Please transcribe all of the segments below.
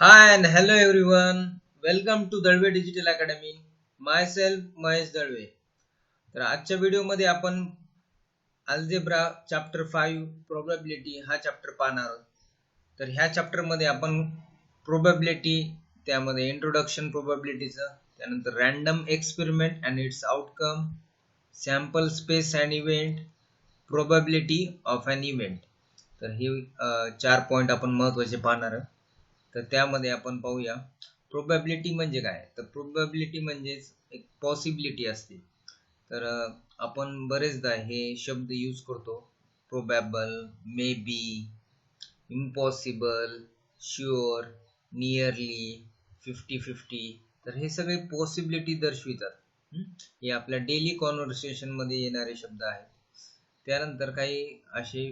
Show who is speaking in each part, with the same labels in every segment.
Speaker 1: Hi and hello everyone. Welcome to Dalvi digital academy. Myself Mahesh Dalvi. तर आजच्या व्हिडिओमध्ये आपण अल्जेब्रा चॅप्टर 5 प्रोबॅबिलिटी हा चॅप्टर पाहणार आहोत. तर ह्या चॅप्टर मध्ये आपण प्रोबॅबिलिटी, त्यामध्ये इंट्रोडक्शन प्रोबॅबिलिटीचं, त्यानंतर random experiment and its outcome, sample space and event, probability of an event. तर हे चार पॉइंट आपण महत्त्वाचे पाहणार आहोत. तर त्यामध्ये आपण पाहूया प्रोबॅबिलिटी म्हणजे काय. तर प्रोबॅबिलिटी म्हणजेच एक पॉसिबिलिटी असते. तर आपण बरेचदा हे शब्द यूज करतो. प्रोबॅबल, may be, impossible, sure, nearly, 50-50. तर हे सगळे पॉसिबिलिटी दर्शवितात. हे आपल्या डेली कॉन्व्हर्सेशन मध्ये येणारे शब्द आहेत. त्यानंतर काही असे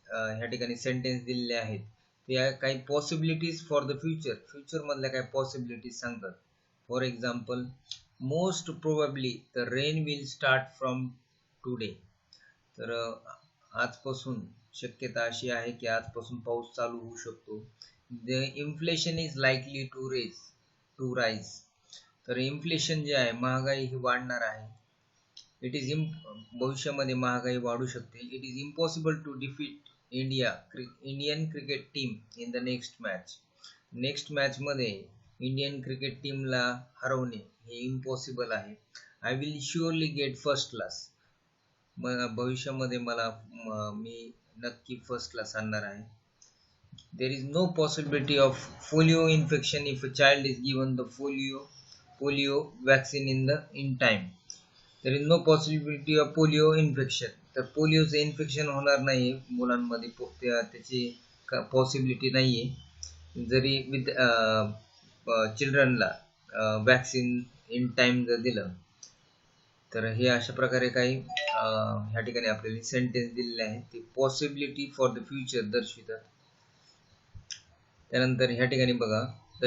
Speaker 1: ह्या ठिकाणी सेंटेन्स दिलेले आहेत. ते काही possibilities for the future, future मधल्या काही पॉसिबिलिटीज सांगतात. For example, most probably the rain will start from today. तर आजपासून शक्यता अशी आहे की आजपासून पाऊस चालू होऊ शकतो. The inflation is likely to rise. तर इन्फ्लेशन जे आहे, महागाई ही वाढणार आहे. इट इज भविष्यामध्ये महागाई वाढू शकते. It is impossible to defeat Indian cricket team in the next match. Next match मध्ये इंडियन क्रिकेट टीमला हरवणे हे इम्पॉसिबल आहे. I will surely get first class. भविष्यामध्ये मी नक्की फर्स्ट क्लास आणणार आहे. There is no possibility of polio infection if a child is given the polio vaccine in time. There is no possibility of polio infection. तर पोलिओचं infection होणार नाही मुलांमध्ये, त्याची पॉसिबिलिटी नाहीये जरी विथ चिल्ड्रनला वॅक्सिन इन टाइम जर दिलं. तर हे अशा प्रकारे काही ह्या ठिकाणी आपल्याला सेंटेन्स दिलेले आहेत. ते पॉसिबिलिटी फॉर द फ्युचर दर्शवितात. त्यानंतर ह्या ठिकाणी बघा, the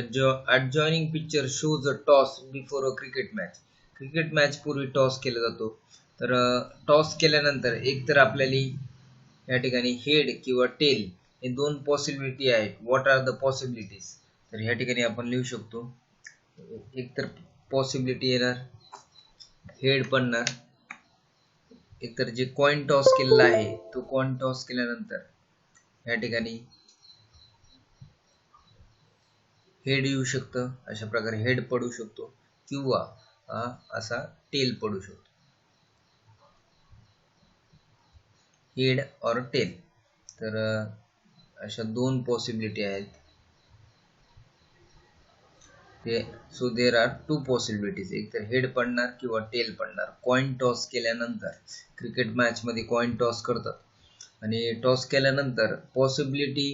Speaker 1: adjoining picture shows a toss before a cricket match. Cricket match पूर्वी टॉस केला जातो. तर टॉस केल्यानंतर एकतर आपल्याला या ठिकाणी हेड किंवा टेल हे दोन पॉसिबिलिटी आहेत. What are the possibilities. तर ह्या ठिकाणी आपण लिहू शकतो. एकतर पॉसिबिलिटी येणार हेड पडणार. एकतर जे कॉइन टॉस केलेला आहे तो कॉइन टॉस केल्यानंतर या ठिकाणी हेड येऊ शकतं. अशा प्रकारे हेड पडू शकतो किंवा असा टेल पडू शकतो. हेड और टेल. तर अशा दोन पॉसिबिलिटी आहेत. So there are to possibilities. एक तर हेड पडणार किंवा टेल पडणार. कॉइन टॉस केल्यानंतर क्रिकेट मॅच मध्ये कॉइन टॉस करतात आणि टॉस केल्यानंतर पॉसिबिलिटी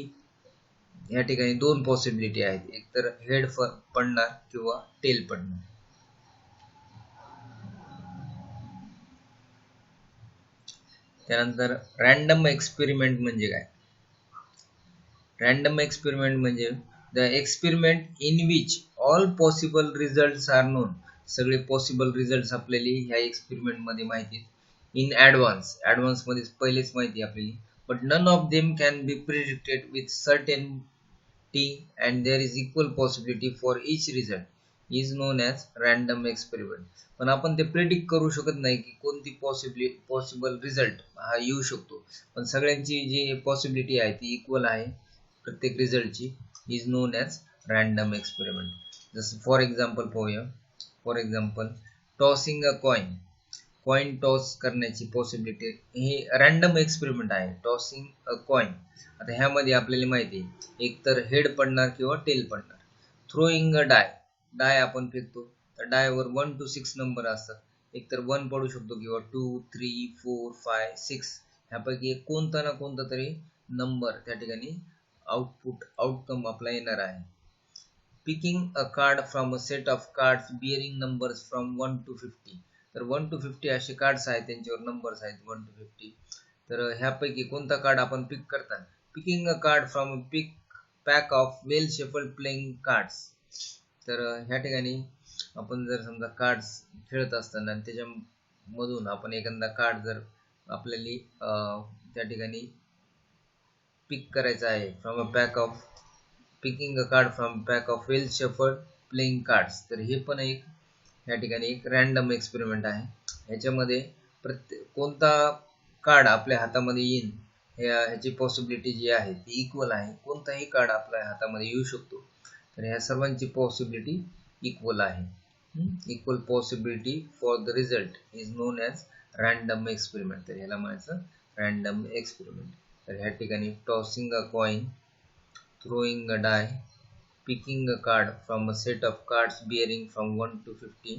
Speaker 1: या ठिकाणी दोन पॉसिबिलिटी आहेत. एक तर हेड पडणार किंवा टेल पडणार. त्यानंतर रॅन्डम एक्सपेरिमेंट म्हणजे काय. रॅन्डम एक्सपेरिमेंट म्हणजे the experiment in which all possible result are known. सगळे पॉसिबल रिझल्ट आपल्याला ह्या एक्सपेरिमेंट मध्ये माहिती इन ऍडव्हान्स मध्ये पहिलेच माहिती आपल्याला. But none of them can be predicted with certainty and there is equal possibility for each result is known as random experiment. पण आपण ते प्रिडिक्ट करू शकत नाही की कोणती पॉसिबल रिझल्ट हा येऊ शकतो. पण सगळ्यांची जी पॉसिबिलिटी आहे ती इक्वल आहे प्रत्येक रिझल्टची. Is known as random experiment. जसं फॉर एक्झाम्पल पाहूया. For example, tossing a coin toss करण्याची पॉसिबिलिटी ही रॅन्डम एक्सपेरिमेंट आहे. Tossing a coin. आता ह्यामध्ये आपल्याला माहिती आहे एक तर हेड पडणार किंवा टेल पडणार. थ्रोईंग अ डाय आपण फेकतो. तर डायवर 1 to 6 नंबर असतात. एकतर 1 पडू शकतो किंवा 2, 3, 4, 5, 6 ह्यापैकी एक कोणता ना कोणता तरी नंबर त्या ठिकाणी आउटकम आपला येणार आहे. Picking a card from a set of cards bearing numbers from 1 to 50. तर 1 to 50 असे कार्ड्स आहेत, त्यांच्यावर नंबर्स आहेत 1 to 50. तर ह्यापैकी कोणता कार्ड आपण पिक करता. Picking a card from a pack of well shuffled playing cards. तर ह्या ठिकाणी आपण जर समजा कार्ड्स खेळत असताना त्याच्या मधून आपण एखादा कार्ड जर आपल्याला त्या ठिकाणी पिक करायचा आहे from a pack of picking a card from pack of well shuffled playing cards. तर हे पण एक या ठिकाणी एक रॅन्डम एक्सपेरिमेंट आहे. ह्याच्यामध्ये कोणता कार्ड आपल्या हातामध्ये येईल ह्याची पॉसिबिलिटी जी आहे ती इक्वल आहे. कोणताही कार्ड आपल्या हातामध्ये येऊ शकतो. तर ह्या सर्वांची पॉसिबिलिटी इक्वल आहे. Equal possibility for the result is known as random experiment. तर ह्याला म्हणायचं रॅन्डम एक्सपेरिमेंट. तर ह्या ठिकाणी tossing a coin, throwing a die, picking a card from a set of cards bearing from 1 to 50,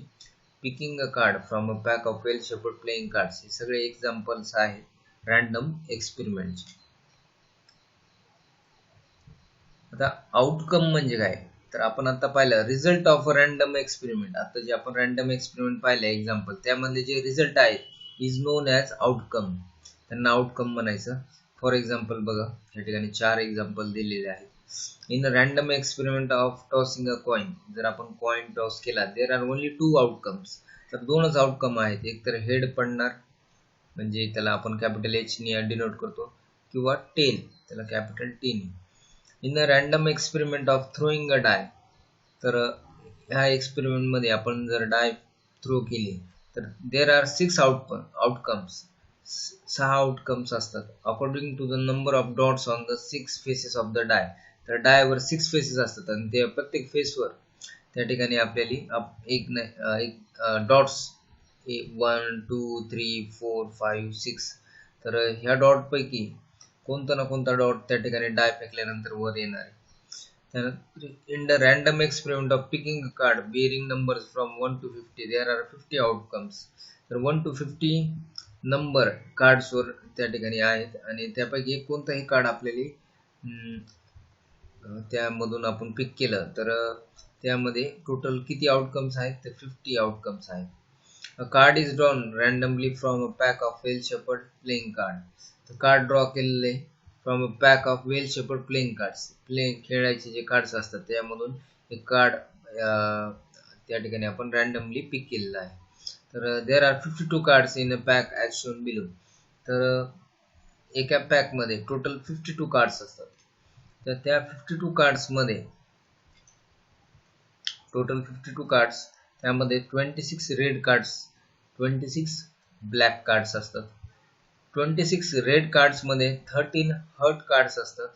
Speaker 1: picking a card from a pack of well-shuffled playing cards. हे सगळे examples आहेत random एक्सपेरिमेंटचे. आता outcome म्हणजे काय, तर आपण आता पाहिलं result of a random experiment. आता जे आपण रॅन्डम एक्सपेरिमेंट पाहिलं एक्झाम्पल, त्यामध्ये जे रिझल्ट आहेत इज नोन ॲज आउटकम. त्यांना आउटकम म्हणायचं. फॉर एक्झाम्पल बघा, या ठिकाणी 4 एक्झाम्पल दिलेले आहेत. In a random experiment of tossing a coin, जर आपण कॉइन टॉस केला, देर आर ओनली 2 आउटकम्स. तर 2च आउटकम आहेत. एक तर हेड पडणार, म्हणजे त्याला आपण कॅपिटल एच ने डिनोट करतो, किंवा टेल, त्याला कॅपिटल टी ने. In a random experiment of throwing a die, तर ह्या एक्सपेरिमेंट मध्ये आपण जर डाय थ्रो केली तर देर आर 6 आउटकम्स. 6 आउटकम्स असतात according to the number of dots on the 6 faces of the die. तर डायवर 6 फेसेस असतात आणि त्या प्रत्येक फेसवर त्या ठिकाणी आपल्याला एक डॉट्स 1 2 3 4 5 6. तर ह्या डॉट पैकी कोणता ना कोणता डॉट त्या ठिकाणी डाय फेकल्यानंतर वर येणार आहे. In the random experiment of picking a card bearing numbers from 1 to 50, there are 50 outcomes. तर 1 to 50 नंबर कार्ड्सवर त्या ठिकाणी आहेत आणि त्यापैकी कोणताही कार्ड आपल्याला त्यामधून आपण पिक केलं तर त्यामध्ये टोटल किती आउटकम्स आहेत, तर 50 आउटकम्स आहेत. A card is drawn randomly from a pack of well shuffled playing card. तर कार्ड ड्रॉ केलेले from a pack of well shuffled playing cards. खेळायचे जे कार्ड्स असतात त्यामधून एक कार्ड त्या ठिकाणी आपण रॅन्डमली पिक केलेला आहे. तर there are 52 cards in a pack as shown below. तर एका पॅकमध्ये टोटल 52 कार्ड्स असतात. तर त्या 52 कार्ड्समध्ये टोटल 52 कार्ड्स, त्यामध्ये 26 रेड कार्ड्स, 26 ब्लॅक कार्ड्स असतात. 26 रेड कार्ड्स मध्ये 13 हर्ट कार्ड्स असतात.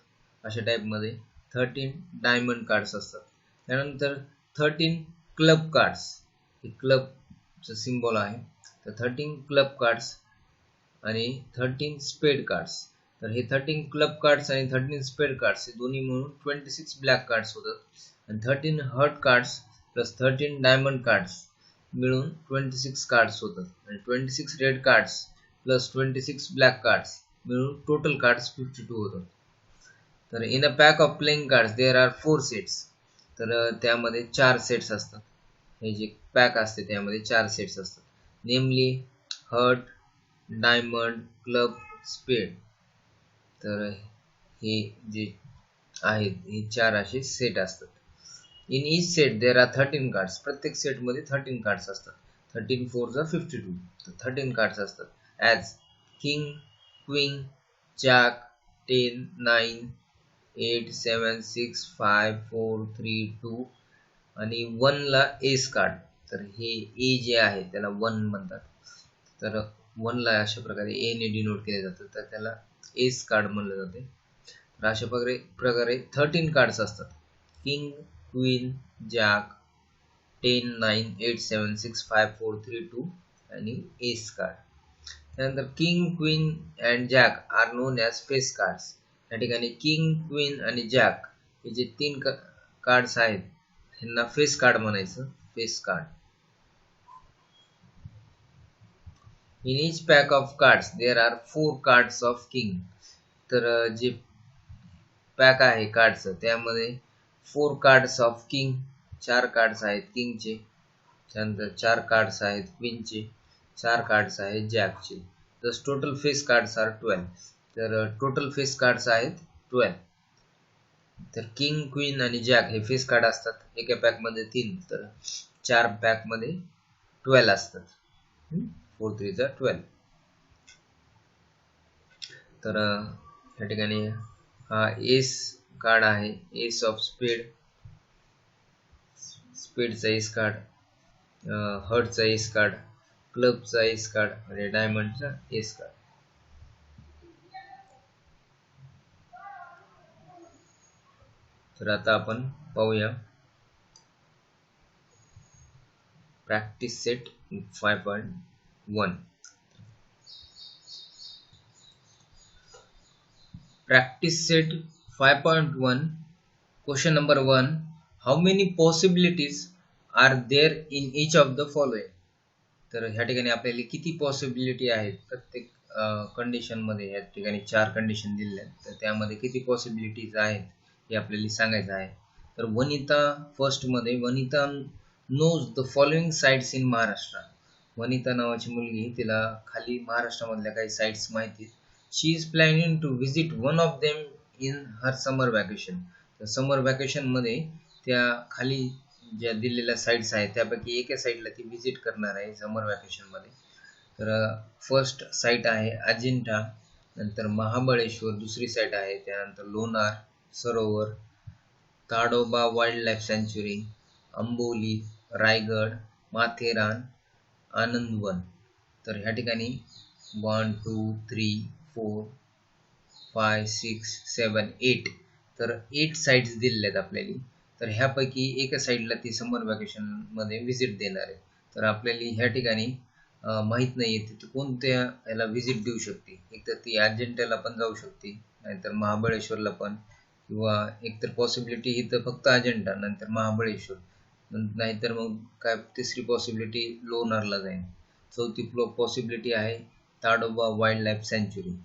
Speaker 1: अशा टाईपमध्ये 13 डायमंड कार्ड्स असतात. त्यानंतर 13 क्लब कार्ड्स, हे क्लबचं सिम्बॉल आहे. तर 13 क्लब कार्ड्स आणि 13 स्पेड कार्ड्स. तर हे 13 क्लब कार्ड्स आणि 13 स्पेड कार्ड्स हे दोन्ही मिळून 26 ब्लॅक कार्ड्स होतात. आणि 13 heart cards plus 13 diamond cards मिळून 26 कार्ड्स होतात. आणि 26 red cards plus 26 black cards मिळून टोटल कार्ड्स 52 होतात. तर in a pack of playing cards there are 4 sets. तर त्यामध्ये 4 सेट्स असतात. हे जे पॅक असते त्यामध्ये 4 सेट्स असतात. नेमली हर्ट, डायमंड, क्लब, स्पेड. तर हे जे आहेत हे 4 असे सेट असतात. In each set there are 13 cards. प्रत्येक सेटमध्ये 13 कार्ड्स असतात. 13 4 जा 52. तर 13 कार्ड्स असतात. ॲज किंग, क्वीन, जॅक, 10, 9, 8, 7, 6, 5, 4, 3, 2 आणि 1 ला एस कार्ड. तर हे ए जे आहे त्याला 1 म्हणतात. तर 1 ला अशा प्रकारे ए ने डिनोट केले जातं, तर त्याला एस कार्ड म्हणलं जाते. तर अशा प्रकारे 13 कार्ड्स असतात. किंग, क्वीन, जॅक, 10, 9, 8, 7, 6, 5, 4, 3, 2 आणि एस कार्ड. त्यानंतर king, queen and jack are known as face cards. या ठिकाणी किंग, क्वीन आणि जॅक हे जे 3 कार्ड्स आहेत ह्यांना फेस कार्ड म्हणायचं. Face card. In each pack of cards there are 4 cards of king. तर जे पॅक आहे कार्डचं त्यामध्ये 4 कार्ड्स ऑफ किंग, 4 कार्ड्स आहेत किंगचे. त्यानंतर 4 कार्ड्स आहेत क्वीनचे, 4 कार्ड्स आहेत जॅकचे. जस टोटल फेस कार्ड्स आर 12. तर टोटल फेस कार्ड्स आहेत 12. तर किंग, क्वीन आणि जॅक हे फेस कार्ड असतात. एका पॅकमध्ये 3, तर 4 पॅकमध्ये 12 असतात. 4 3 जा 12. तर या ठिकाणी हा एस कार्ड आहे एस ऑफ स्पेड, स्पेडचा एस कार्ड, हर्टचा एस कार्ड, क्लबचा एस कार्ड म्हणजे डायमंडचा एस कार्ड. तर आता आपण पाहूया practice set 5.1. Practice set 5.1. Question number 1. How many possibilities are there in each of the following? तर ह्या ठिकाणी आपल्याला किती पॉसिबिलिटी आहेत प्रत्येक कंडिशन मध्ये. ह्या ठिकाणी 4 कंडिशन दिलेल्या आहेत, तर त्यामध्ये किती पॉसिबिलिटीज आहेत हे आपल्याला सांगायचं आहे. तर वनिता फर्स्ट मध्ये, Vanita knows the following sites in Maharashtra. Vanita नावाची मुलगी, तिला खाली महाराष्ट्रामधल्या काही साइट्स माहिती. She is planning to visit one of them in her summer vacation. तर समर वॅकेशन मध्ये त्या खाली ज्या दिलेल्या साइट्स आहेत त्यापैकी एका साईडला ती व्हिजिट करणार आहे समर वॅकेशन मध्ये. तर फर्स्ट साईट आहे अजिंठा, नंतर महाबळेश्वर दुसरी साईट आहे, त्यानंतर लोणार सरोवर, ताडोबा वाईल्ड लाईफ सँच्युरी, अंबोली, रायगड, माथेरान, आनंदवन. तर ह्या ठिकाणी 1 2 3 4 5 6 7 8, तर 8 साइट्स दिलेल्या आहेत आपल्याला. तर ह्यापैकी एका साईडला ती समर वॅकेशन मध्ये व्हिजिट देणार आहे. तर आपल्याला ह्या ठिकाणी माहित नाहीये ती कोणत्या याला व्हिजिट देऊ शकते. एकतर ती अजिंठ्याला पण जाऊ शकते, नाहीतर महाबळेश्वरला पण, किंवा एकतर पॉसिबिलिटी इथं फक्त अजिंठा नंतर महाबळेश्वर, नाहीतर मग काय तिसरी पॉसिबिलिटी लोणारला जाईल. चौथी पॉसिबिलिटी आहे ताडोबा वाईल्ड लाईफ सँच्युरी.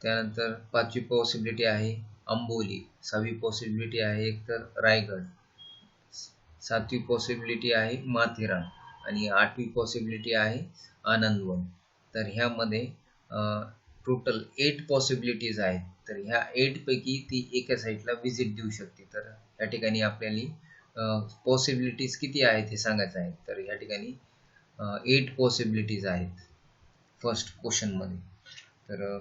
Speaker 1: त्यानंतर पाचवी पॉसिबिलिटी आहे अंबोली, सहावी पॉसिबिलिटी आहे एकतर रायगड, सातवी पॉसिबिलिटी आहे माथेरान आणि आठवी पॉसिबिलिटी आहे आनंदवन. तर ह्यामध्ये टोटल 8 पॉसिबिलिटीज आहेत. तर ह्या 8 पैकी ती एका साईडला व्हिजिट देऊ शकते. तर या ठिकाणी आपल्याला पॉसिबिलिटीज किती आहेत हे सांगायचं आहे. तर या ठिकाणी 8 पॉसिबिलिटीज आहेत फर्स्ट क्वेश्चन मध्ये. तर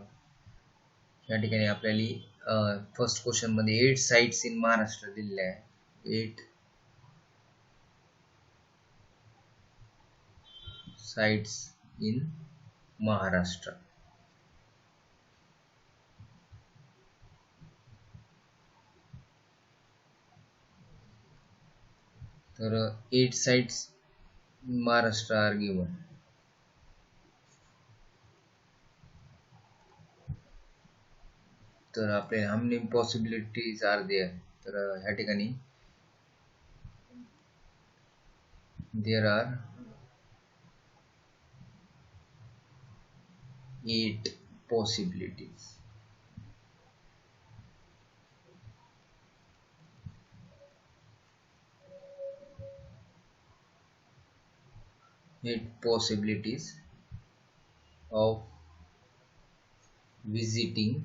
Speaker 1: या ठिकाणी आपल्याला फर्स्ट क्वेश्चन मध्ये 8 साइट्स इन महाराष्ट्र दिलेल्या आहे. 8 साइट्स इन महाराष्ट्र. तर 8 साइट्स महाराष्ट्र आर गिवन. तर आपले how many possibilities are there. तर ह्या ठिकाणी there are 8 possibilities. Eight possibilities of visiting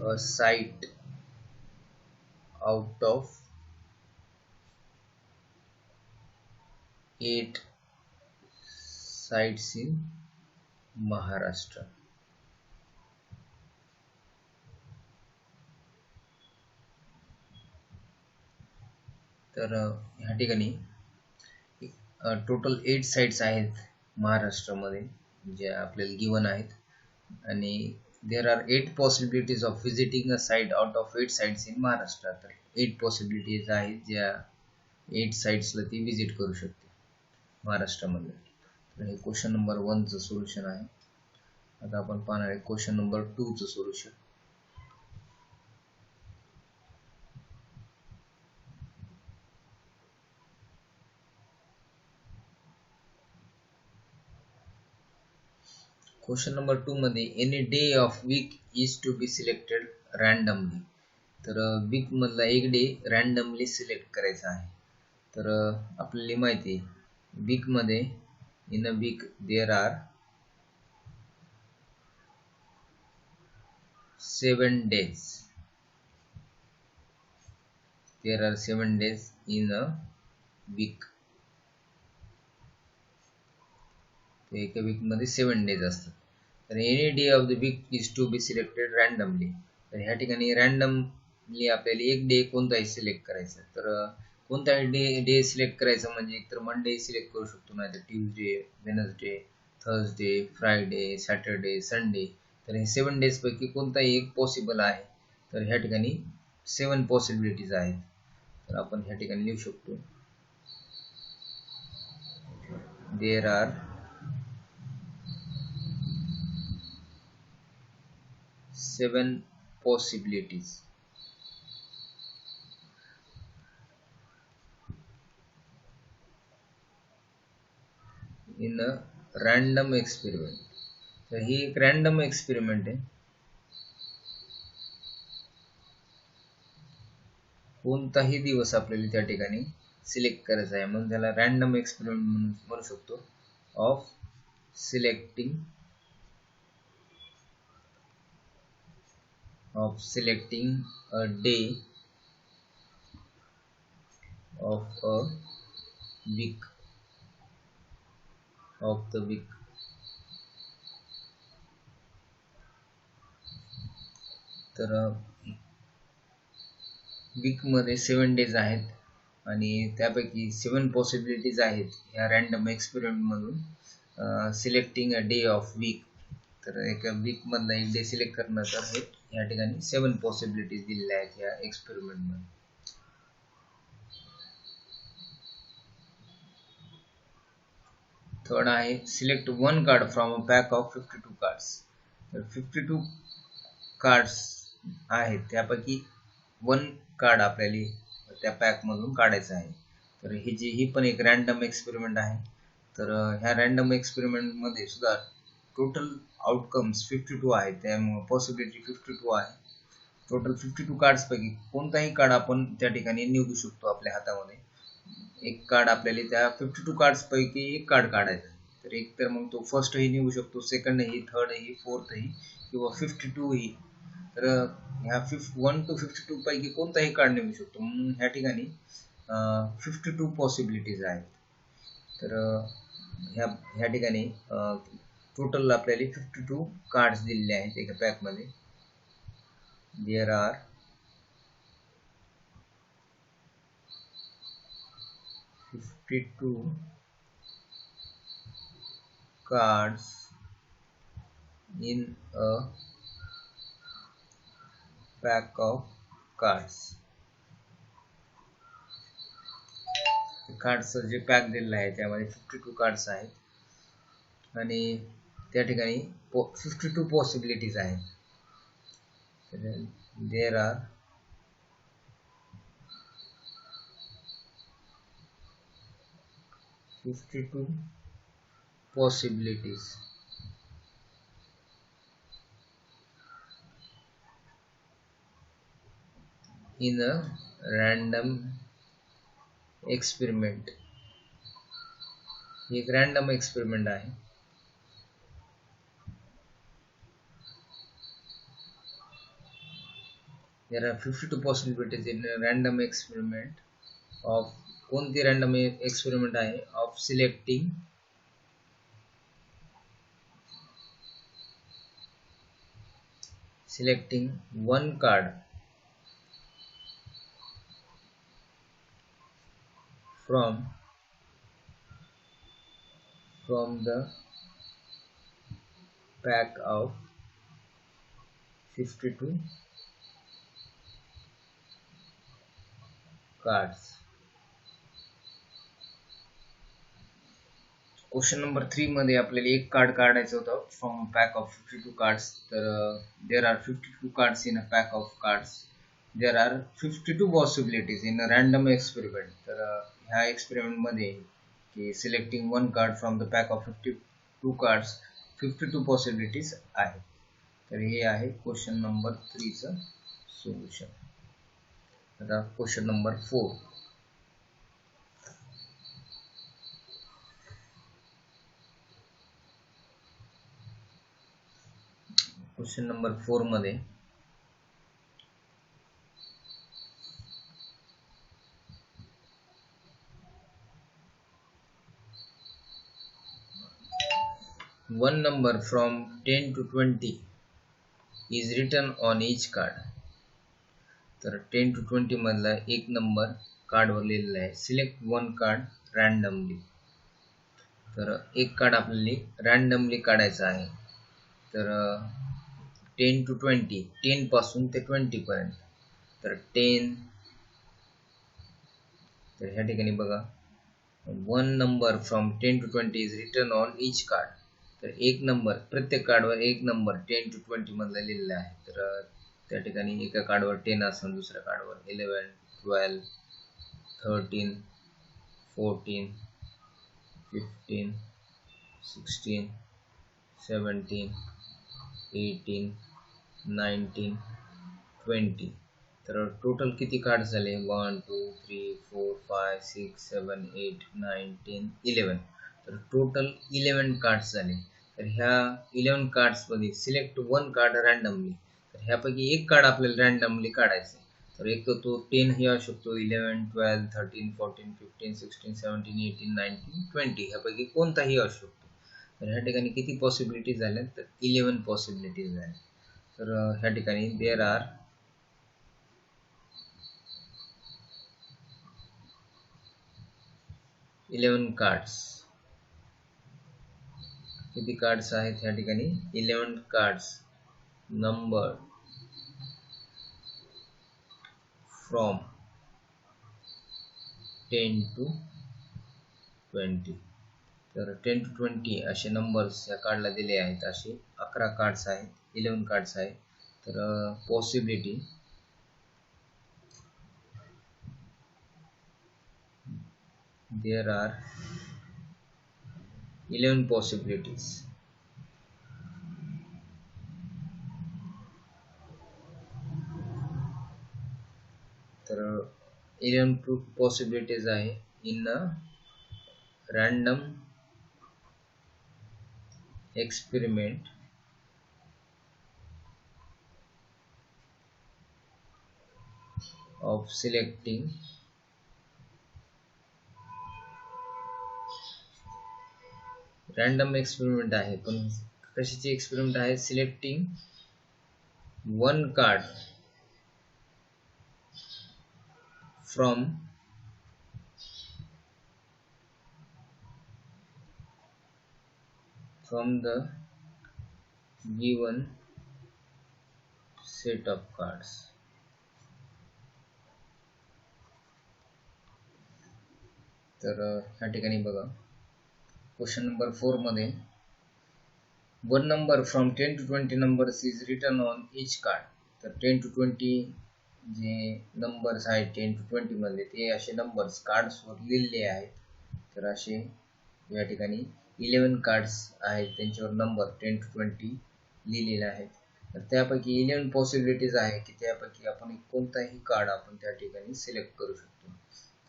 Speaker 1: a site out of 8 sites in Maharashtra. तर ह्या ठिकाणी टोटल 8 साइट्स आहेत महाराष्ट्रामध्ये जे आपल्याला गिवन आहेत, आणि there are 8 possibilities of visiting a sight out of 8 sites in Maharashtra. तर 8 पॉसिबिलिटीज आहेत ज्या 8 साइट्सला ती विजिट करू शकते महाराष्ट्रामध्ये. तर हे क्वेश्चन नंबर 1 चं सोल्युशन आहे. आता आपण पाहणार आहे क्वेश्चन नंबर 2 चं सोल्युशन. क्वेश्चन नंबर 2 मध्ये any day of week is to be selected randomly. तर वीक मधला एक डे रॅन्डमली सिलेक्ट करायचा आहे. तर आपल्याला माहिती आहे वीक मध्ये in a week there are 7 days. there are 7 days in a week. एका वीक मध्ये 7 डेज असतात. तर any day of the week is to be selected randomly. तर ह्या ठिकाणी रॅन्डमली आपल्याला एक डे कोणताही सिलेक्ट करायचा. तर कोणताही डे सिलेक्ट करायचा म्हणजे एकतर मंडे सिलेक्ट करू शकतो, नाही तर Tuesday, Wednesday, Thursday, Friday, Saturday, Sunday. तर हे 7 डेज पैकी कोणताही एक पॉसिबल आहे. तर ह्या ठिकाणी 7 पॉसिबिलिटीज आहेत. तर आपण ह्या ठिकाणी लिहू शकतो there are 7 possibilities in a random experiment. तर ही एक रॅन्डम एक्सपेरिमेंट आहे. कोणताही दिवस आपल्याला त्या ठिकाणी सिलेक्ट करायचा आहे, म्हणून त्याला रॅन्डम एक्सपेरिमेंट म्हणू शकतो. Of selecting a day of a week of the week. तर वीक मध्ये 7 डेज आहेत आणि त्यापैकी 7 पॉसिबिलिटीज आहेत ह्या रॅन्डम एक्सपेरिमेंट मधून selecting a day of week. तर एका वीक मधला एक डे सिलेक्ट करणं, तर हे या ठिकाणी 7 पॉसिबिलिटीज दिलेल्या आहेत या एक्सपेरिमेंट मध्ये. थर्ड आहे select one card from a pack of 52 cards. तर 52 कार्ड्स आहेत त्यापैकी 1 कार्ड आपल्याला त्या पॅक मधून काढायचं आहे. तर ही पण एक रॅन्डम एक्सपेरिमेंट आहे. तर ह्या रॅन्डम एक्सपेरिमेंट मध्ये सुद्धा टोटल आउटकम्स 52 आहेत, त्यामुळे पॉसिबिलिटी 52 आहे. टोटल 52 कार्ड्स पैकी कोणताही कार्ड आपण त्या ठिकाणी निवडू शकतो आपल्या हातामध्ये. एक कार्ड आपल्याला त्या 52 कार्ड्स पैकी एक कार्ड काढायचं आहे. तर एक तर मग तो फर्स्टही निवडू शकतो, सेकंडही, थर्डही, फोर्थही किंवा 52 ही. तर ह्या 1 to 52 पैकी कोणताही कार्ड निवडू शकतो. म्हणून ह्या ठिकाणी 52 पॉसिबिलिटीज आहेत. तर ह्या ठिकाणी टोटल आपल्याला 52 कार्ड्स दिलेले आहेत एका पॅक मध्ये. There are 52 cards in a pack of cards. कार्ड्सचं जे पॅक दिलेलं आहे त्यामध्ये 52 कार्ड्स आहेत आणि त्या ठिकाणी 52 पॉसिबिलिटीज आहेत. There are 52 possibilities in a random experiment. एक रॅन्डम एक्सपेरिमेंट आहे. There are 52 possibilities in a random experiment of कोणती रॅन्डम एक्सपेरिमेंट आहे of selecting one card from the pack of 52 cards. Question number 3 मध्ये आपल्याला एक card काढायचं होतं from pack of 52 cards. तर there are 52 cards in a pack of cards. There are 52 possibilities in a random experiment. तर ह्या experiment मध्ये की selecting one card from the pack of 52 cards 52 possibilities आहेत. तर हे आहे क्वेश्चन नंबर 3 चं सोल्युशन. आता क्वेश्चन नंबर 4. क्वेश्चन नंबर 4 मध्ये one number from 10 to 20 is written on each card. तर 10 to 20 मधला एक नंबर कार्डवर लिहिलेला आहे. Select one card randomly. तर एक कार्ड आपल्याला रॅन्डमली काढायचं आहे. तर 10 to 20, 10 पासून ते 20 पर्यंत. तर 10, तर ह्या ठिकाणी बघा one number from 10 to 20 is written on each card. तर एक नंबर, प्रत्येक कार्डवर एक नंबर 10 to 20 मधला लिहिलेला आहे. तर त्या ठिकाणी एका कार्डवर 10 असेल, दुसऱ्या कार्डवर 11, 12, 13, 14, 15, 16, 17, 18, 19, 20. तर टोटल किती कार्ड झाले? 1, 2, 3, 4, 5, 6, 7, 8, 9, 10, 11. तर टोटल 11 कार्ड्स झाले. तर ह्या 11 कार्ड्स मध्ये सिलेक्ट वन कार्ड रॅन्डमली. तर ह्यापैकी एक कार्ड आपल्याला रॅन्डमली काढायचं आहे. तर एक तर तो 10 ही असू शकतो, 11, 12, 13, 14, 15, 16, 17, 18, 19, 20 ह्यापैकी कोणताही असू शकतो. तर ह्या ठिकाणी किती पॉसिबिलिटीज झाल्या? तर 11 पॉसिबिलिटीज झाल्या. तर ह्या ठिकाणी देर आर 11 कार्ड्स. किती कार्ड्स आहेत ह्या ठिकाणी? 11 कार्ड्स नंबर फ्रॉम 10 to 20. तर 10 to 20 असे नंबर्स या कार्डला दिले आहेत. असे 11 कार्ड्स आहेत, 11 कार्ड्स आहेत. तर पॉसिबिलिटी there are 11 possibilities. तर 11 possibilities आहे in a random experiment of selecting random experiment आहे. पण कशाची एक्सपेरिमेंट आहे? Selecting one card from the given set of cards. तर ह्या ठिकाणी बघा क्वेश्चन नंबर 4 मध्ये one number from 10 to 20 numbers is written on each card. तर 10 to 20 जे नंबर्स आहेत 10 to 20 मध्ये ते असे नंबर्स कार्ड्सवर लिहिलेले आहेत. तर असे या ठिकाणी 11 कार्ड्स आहेत, त्यांच्यावर नंबर 10 to 20 लिहिलेले आहेत. तर त्यापैकी 11 पॉसिबिलिटीज आहे की त्यापैकी आपण कोणताही कार्ड आपण त्या ठिकाणी सिलेक्ट करू शकतो.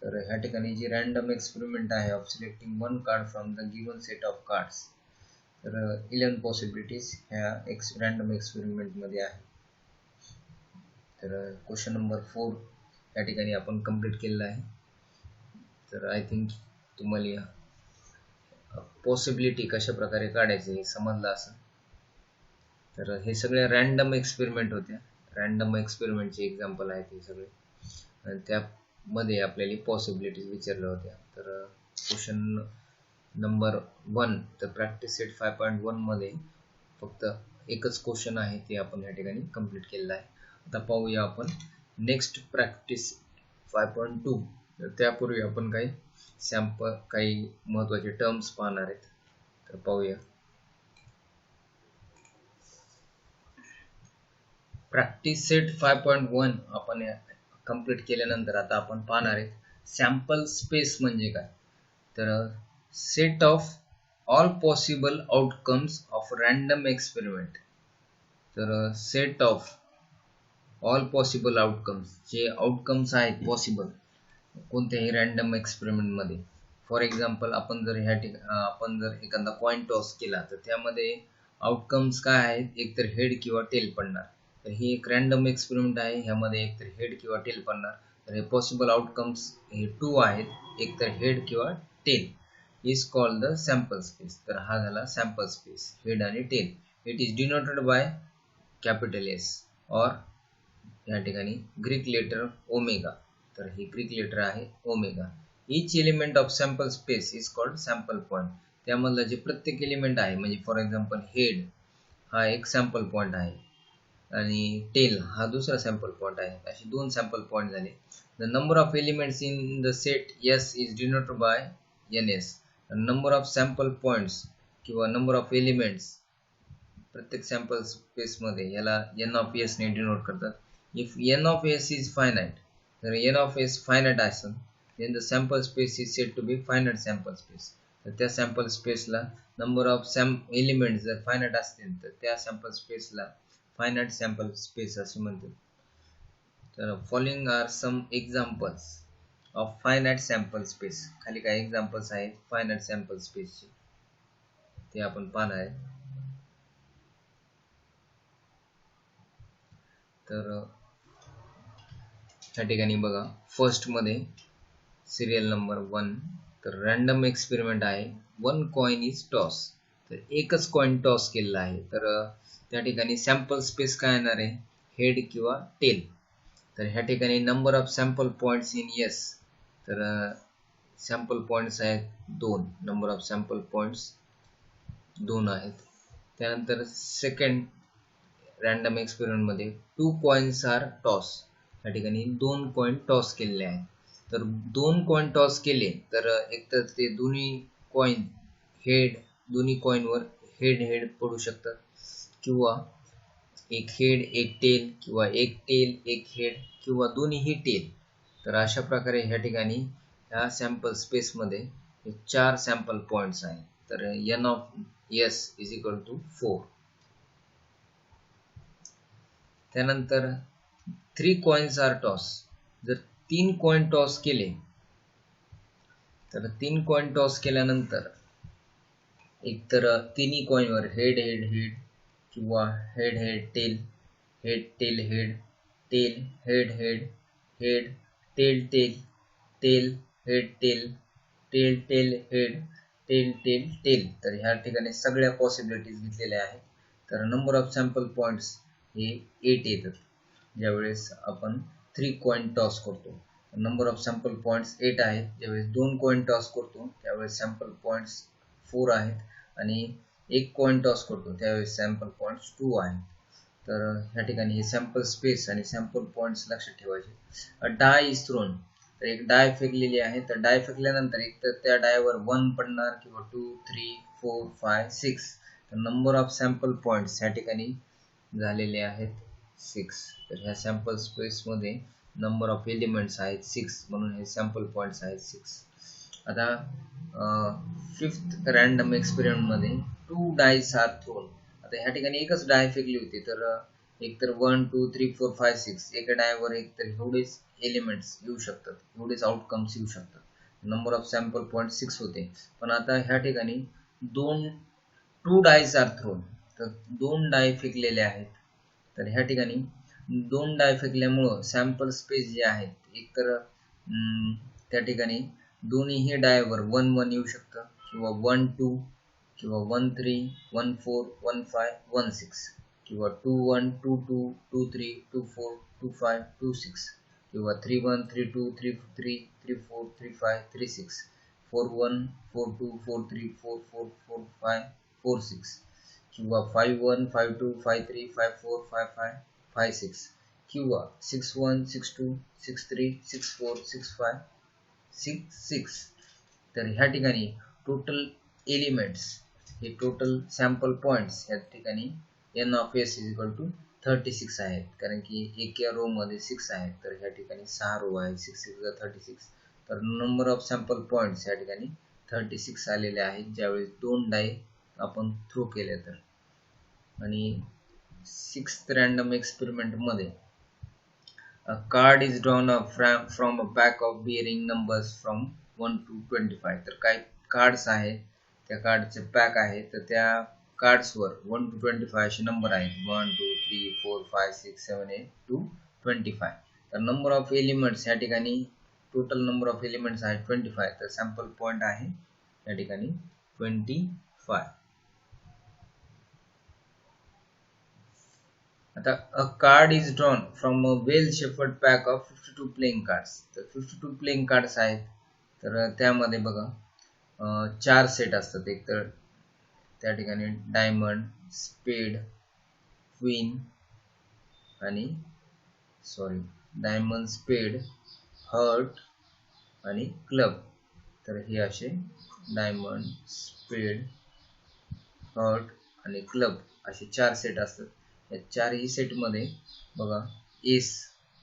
Speaker 1: तर ह्या ठिकाणी जी रॅन्डम एक्सपेरिमेंट आहे of selecting one card from the given set of cards. तर 11 पॉसिबिलिटीज ह्या रॅन्डम एक्सपेरिमेंट मध्ये आहे. तर क्वेश्चन नंबर 4 या ठिकाणी आपण कंप्लीट केलेला आहे. तर आय थिंक तुम्हाला पॉसिबिलिटी कशा प्रकारे काढायचे हे समजलं असेल. तर हे सगळे रॅन्डम एक्सपेरिमेंट होत्या. रॅन्डम एक्सपेरिमेंटचे एक्झाम्पल आहेत हे सगळे. आणि त्यामध्ये आपल्याला पॉसिबिलिटीज विचारल्या होत्या. तर क्वेश्चन नंबर 1 तर प्रॅक्टिस सेट 5.1 मध्ये फक्त एकच क्वेश्चन आहे ते आपण या ठिकाणी कंप्लीट केलेला आहे. आता पाहूया आपण नेक्स्ट प्रॅक्टिस 5.2. तर त्यापूर्वी आपण काही महत्त्वाचे टर्म्स पाहणार आहेत. तर पाहूया. प्रॅक्टिस सेट 5.1 आपण कंप्लीट केल्यानंतर आता आपण पाहणार आहेत सॅम्पल स्पेस म्हणजे काय. तर set of all possible outcomes of random experiment. तर set of all possible outcomes, जे आउटकम्स आहेत पॉसिबल कोणत्याही रॅन्डम एक्सपेरिमेंट मध्ये. फॉर एक्झाम्पल आपण जर एखादा कॉइन टॉस केला तर त्यामध्ये आउटकम्स काय आहेत? एकतर हेड किंवा टेल पडणार. तर ही एक रॅन्डम एक्सपेरिमेंट आहे, ह्यामध्ये एकतर हेड किंवा टेल पडणार. तर हे पॉसिबल आउटकम्स हे 2 आहेत, एकतर हेड किंवा tail. is called the sample space. तर हा झाला sample space, head आणि tail. It is denoted by capital S or या ठिकाणी ग्रीक लेटर ओमेगा. तर हे ग्रीक लेटर आहे omega. Each element of sample space is called sample point. त्यामधला जे प्रत्येक एलिमेंट आहे, म्हणजे फॉर एक्झाम्पल हेड हा एक सॅम्पल पॉइंट आहे आणि टेल हा दुसरा सॅम्पल पॉइंट आहे. असे दोन सॅम्पल पॉइंट झाले. The number of elements in the set S is denoted by NS. Number of sample points किंवा नंबर ऑफ एलिमेंट्स प्रत्येक सॅम्पल स्पेस मध्ये याला N of S ने डिनोट करतात. If N of S is finite, तर N of S finite असेल, then the sample space is said to be finite sample space. तर त्या सॅम्पल स्पेसला नंबर ऑफ एलिमेंट्स जर फायनाइट असतील तर त्या सॅम्पल स्पेसला फायनाइट सॅम्पल स्पेस असे म्हणतात. तर following are some examples of finite sample space. खाली काही एक्झाम्पल्स आहेत फायनाइट सॅम्पल स्पेसचे, ते आपण पाहणार आहे. तर त्या ठिकाणी बघा फर्स्ट मध्ये सिरियल नंबर 1. तर रँडम एक्सपेरिमेंट आहे. 1 कॉइन इज टॉस. तर एकच कॉइन टॉस केलेला आहे. तर त्या ठिकाणी सॅम्पल स्पेस काय येणार आहे, हेड किंवा टेल. तर ह्या ठिकाणी number of sample points in S. तर सॅम्पल पॉइंट्स आहेत 2. नंबर ऑफ सॅम्पल पॉइंट्स 2 आहेत. त्यानंतर सेकंड रँडम एक्सपेरिमेंट मध्ये 2 कॉइन्स आर टॉस. या ठिकाणी 2 कॉइन टॉस केलेले आहेत. तर 2 कॉइन टॉस केले तर एकतर ते दोन्ही कॉइन हेड, दोन्ही कॉइनवर हेड हेड पडू शकतात किंवा एक हेड एक टेल किंवा एक टेल एक हेड किंवा दोन्हीही टेल. तर अशा प्रकारे ह्या ठिकाणी ह्या सॅम्पल स्पेस मध्ये 4 सॅम्पल पॉइंट्स आहेत. तर N of S is equal to 4. त्यानंतर 3 कॉइन्स आर टॉस. जर 3 कॉइन टॉस केले तर 3 कॉइन टॉस केल्यानंतर एकतर तिन्ही कॉइनवर हेड हेड हेड किंवा head head tail, head tail head, tail head head, head tail tail, tail head tail, tail tail head, tail tail tail. तर ह्या ठिकाणी सगळ्या पॉसिबिलिटीज घेतलेल्या आहेत. तर नंबर ऑफ सॅम्पल पॉइंट्स हे 8 येतात ज्यावेळेस आपण 3 कॉइन टॉस करतो. नंबर ऑफ सॅम्पल पॉइंट्स 8 आहेत. ज्यावेळेस 2 कॉइन टॉस करतो त्यावेळेस सॅम्पल पॉइंट्स 4 आहेत आणि 1 कॉइन टॉस करतो त्यावेळेस सॅम्पल पॉइंट्स 2 आहेत. तर ह्या ठिकाणी हे सॅम्पल स्पेस आणि सॅम्पल पॉइंट्स लक्षात ठेवायचे. अ डाय इज थ्रोन. तर एक डाय फेकलेली आहे. तर डाय फेकल्यानंतर एक तर त्या डायवर 1 पडणार किंवा 2, 3, 4, 5, 6. तर नंबर ऑफ सॅम्पल पॉइंट्स ह्या ठिकाणी झालेले आहेत 6. तर ह्या सॅम्पल स्पेस मध्ये नंबर ऑफ एलिमेंट्स आहेत 6 म्हणून हे सॅम्पल पॉइंट्स आहेत 6. आता फिफ्थ रँडम एक्सपेरिमेंट मध्ये 2 डायस आर थ्रोन. आता ह्या ठिकाणी एकच डाय फेकली होती. तर एक तर 1, 2, 3, 4, 5, 6 एका डायवर एक तर एवढेच एलिमेंट्स येऊ शकतात, एवढेच आउटकम्स येऊ शकतात. नंबर ऑफ सॅम्पल पॉइंट 6 होते. पण आता ह्या ठिकाणी 2 डायस आर थ्रोन. तर 2 डाय फेकलेले आहेत. तर ह्या ठिकाणी 2 डाय फेकल्यामुळं सॅम्पल स्पेस जे आहेत एकतर त्या ठिकाणी दोन्हीही डायवर 1, 1 येऊ शकतं किंवा 1, 2 किंवा 1, 3, 1, 4, 1, 5, 1, 6 किंवा 2, 1, 2, 2, 2, 3, 2, 4, 2, 5, 2, 6 किंवा 3, 1, 3, 2, 3, 3, 3, 4, 3, 5, 3, 6, 4, 1, 4, 2, 4, 3, 4, 4, 4, 5, 4, 6 किंवा 5, 1, 5, 2, 5, 3, 5, 4, 5, 5, 5, 6 किंवा 6, 1, 6, 2, 6, 3, 6, 4, 6, 5, 6, 6. तर ह्या ठिकाणी टोटल एलिमेंट्स हे टोटल सॅम्पल पॉइंट्स ह्या ठिकाणी N of S is equal to 36 आहेत. कारण की एका रो मध्ये 6 आहेत. तर ह्या ठिकाणी 6 रो आहेत. 6 6 36. तर नंबर ऑफ सॅम्पल पॉइंट्स ह्या ठिकाणी 36 आलेले आहेत ज्यावेळेस 2 डाय आपण थ्रो केले. तर आणि 6th रँडम एक्सपेरिमेंट मध्ये a card is drawn up from a pack of bearing numbers from 1 to 25. तर काही कार्ड्स आहेत, त्या कार्डचे पॅक आहे. तर त्या कार्ड्सवर 1 to 25 असे नंबर आहेत. 1, 2, 3, 4, 5, 6, 7, 8 to 25. तर नंबर ऑफ एलिमेंट्स या ठिकाणी टोटल नंबर ऑफ एलिमेंट्स आहे 25. तर सॅम्पल पॉइंट आहे या ठिकाणी 25. आता अ card is drawn from a well shepherd pack of 52 playing cards. तर 52 प्लेइंग कार्ड्स आहेत. तर त्यामध्ये बघा 4 सेट असतात. एक तर त्या ठिकाणी डायमंड, स्पेड, क्वीन आणि डायमंड, स्पेड, हर्ट आणि क्लब. तर हे असे डायमंड, स्पेड, हर्ट आणि क्लब असे 4 सेट असतात. या चारही सेट मध्ये बघा एस,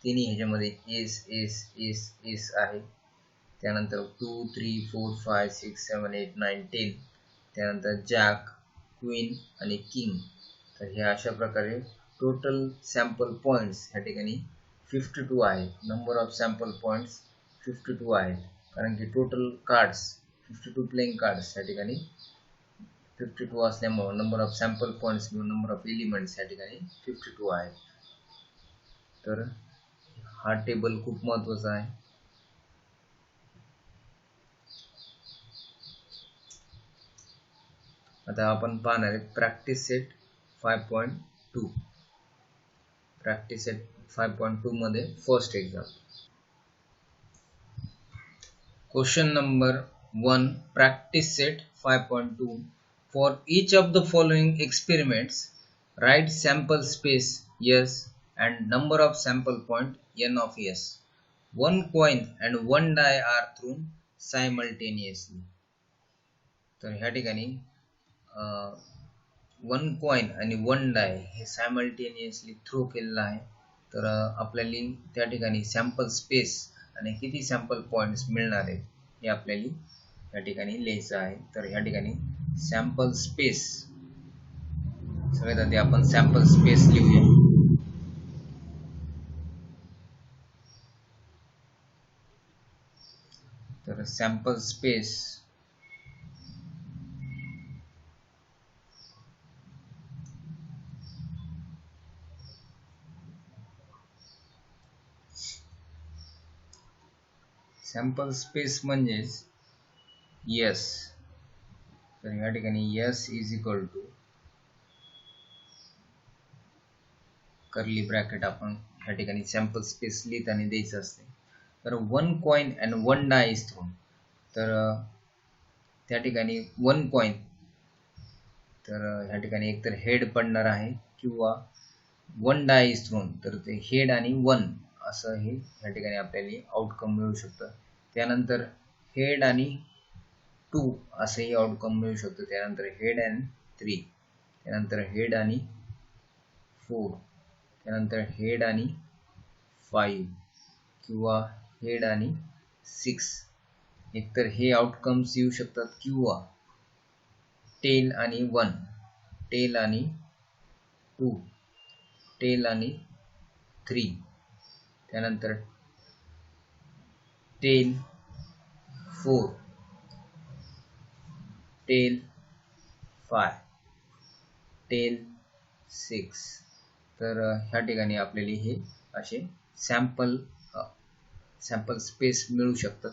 Speaker 1: तिन्ही ह्याच्यामध्ये एस एस एस एस आहे. त्यानंतर 2 3 4 5 6 7 8 9 10. त्यानंतर जॅक, क्वीन आणि किंग. तर हे अशा प्रकारे टोटल सॅम्पल पॉइंट्स या ठिकाणी 52 आहेत. नंबर ऑफ सॅम्पल पॉइंट्स 52 आहेत, कारण की टोटल कार्ड्स 52 प्लेइंग कार्ड्स या ठिकाणी 52 असल्यामुळे नंबर ऑफ सॅम्पल पॉइंट्स किंवा नंबर ऑफ एलिमेंट्स या ठिकाणी 52 आहेत. तर हा टेबल खूप महत्वाचा आहे. आता आपण पाहणार आहे प्रॅक्टिस सेट 5.2. प्रॅक्टिस सेट 5.2 मध्ये first example. Question number 1, practice set 5.2. For each of the following experiments, write sample space S and number of sample point n of S. One coin and one die are thrown simultaneously. तर ह्या ठिकाणी one coin आणि one डाय हे simultaneously throw केलेलं आहे. तर आपल्याला त्या ठिकाणी सॅम्पल स्पेस आणि किती सॅम्पल पॉइंट्स मिळणार आहेत हे आपल्याला या ठिकाणी लिहायचं आहे. तर या ठिकाणी सॅम्पल स्पेस, सगळ्यात आधी आपण सॅम्पल स्पेस लिहूया. तर सॅम्पल स्पेस सॅम्पल स्पेस म्हणजेच यस. तर या ठिकाणी S is equal to curly bracket आपण या ठिकाणी सॅम्पल स्पेस लिहिताना द्यायचं असते. तर one coin and one die is thrown. तर त्या ठिकाणी वन कॉइन, तर ह्या ठिकाणी एकतर हेड पडणार आहे किंवा वन डाय इज थ्रोन. तर ते हेड आणि वन असं हे ह्या ठिकाणी आपल्याला आउटकम मिळू शकतं. त्यानंतर हेड आणि 2 असंही आउटकम मिळू शकतं. त्यानंतर हेड अँड 3, त्यानंतर हेड आणि 4, त्यानंतर हेड आणि 5 किंवा हेड आणि 6. एकतर हे आउटकम्स येऊ शकतात किंवा टेल आणि 1, टेल आणि 2, टेल आणि 3, त्यानंतर टेल 4, टेल 5, टेल 6. तर ह्या ठिकाणी आपल्याला हे असे सॅम्पल स्पेस मिळू शकतात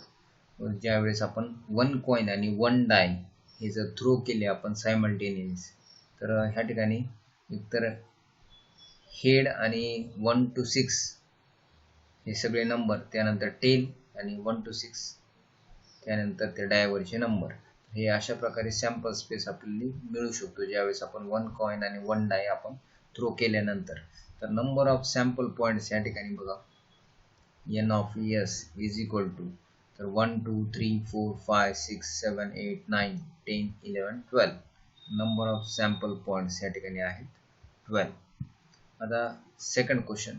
Speaker 1: ज्यावेळेस आपण वन कॉइन आणि वन डाय हे जर थ्रो केले आपण सायमल्टेनियस. तर ह्या ठिकाणी एकतर हेड आणि 1 to 6 हे सगळे नंबर, त्यानंतर टेल आणि 1 to 6, त्यानंतर त्या डायवरचे नंबर, हे अशा प्रकारे सॅम्पल स्पेस आपल्याला मिळू शकतो ज्यावेळेस आपण वन कॉइन आणि वन डाय आपण थ्रो केल्यानंतर. तर नंबर ऑफ सॅम्पल पॉइंट्स या ठिकाणी बघा n of s is equal to, तर 1 2 3 4 5 6 7 8 9 10 11 12. नंबर ऑफ सॅम्पल पॉइंट्स या ठिकाणी आहेत 12. आता सेकंड क्वेश्चन.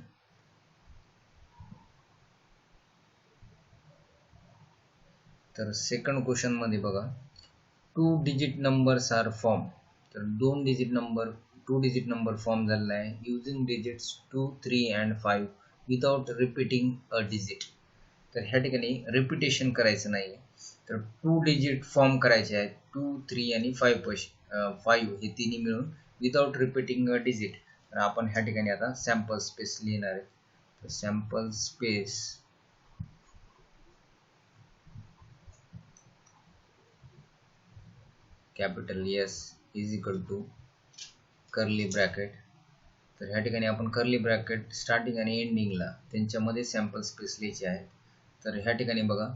Speaker 1: तर सेकंड क्वेश्चन मध्ये बघा 2 digit numbers are formed. तर 2 digit number फॉर्म झालेला आहे using digits 2 3 and 5 without repeating a digit. तर ह्या ठिकाणी रिपिटेशन करायचं नाही. तर 2 डिजिट फॉर्म करायचे आहेत 2 3 आणि 5 हे तिन्ही मिळून विदाउट रिपीटिंग अ डिजिट. तर आपण ह्या ठिकाणी आता सॅम्पल स्पेस लिहिणार आहे. तर sample space capital S is equal to curly bracket. तर ह्या ठिकाणी आपण कर्ली ब्रॅकेट स्टार्टिंग आणि एंडिंगला त्यांच्यामध्ये सॅम्पल स्पेस लिहायचे आहेत. तर ह्या ठिकाणी बघा